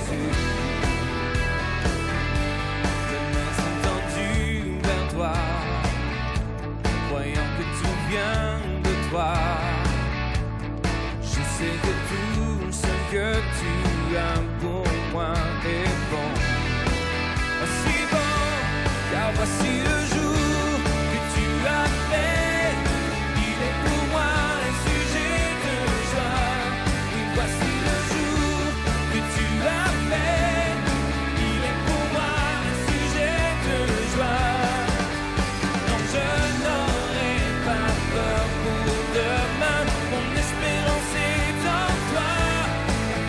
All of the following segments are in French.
Jésus. Les mains sont tendues vers toi, croyant que tout vient de toi. Je sais que tout ce que tu as pour moi est bon. Si bon, car voici le jour que tu as fait. Il est pour moi un sujet de joie. Oui, voici le jour que tu as fait. Il est pour moi un sujet de joie. Non, je n'aurai pas peur pour demain. Mon espérance est en toi.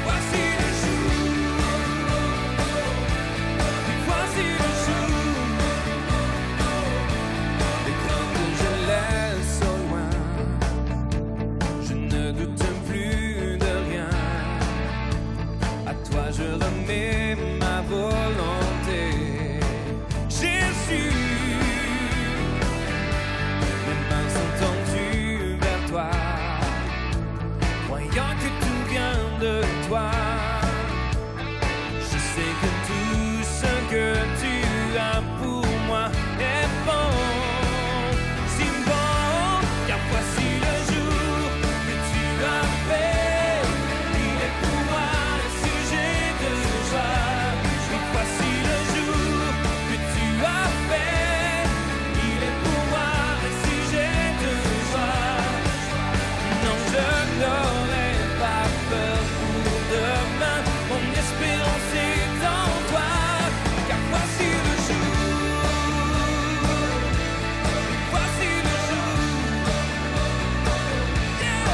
Voici le jour. Voici le jour. Les craintes que je laisse au loin, je ne doute plus de rien. À toi je remets ma volonté, Jésus. Mes mains sont tendues vers toi, croyant que tout vient de toi. Je sais que tout ce que tu as pour moi est bon. Si bon, car voici le jour que tu as fait. Il est pour moi un sujet de joie. Oui, voici le jour que tu as fait. Il est pour moi un sujet de joie. Non, je n'aurai pas peur pour demain. Mon espérance est en toi. Car voici le jour. Voici le jour. Yeah.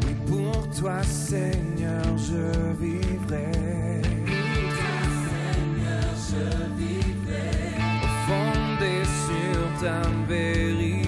Oui, pour toi, Seigneur, je vivrai. Fondé sur ta vérité.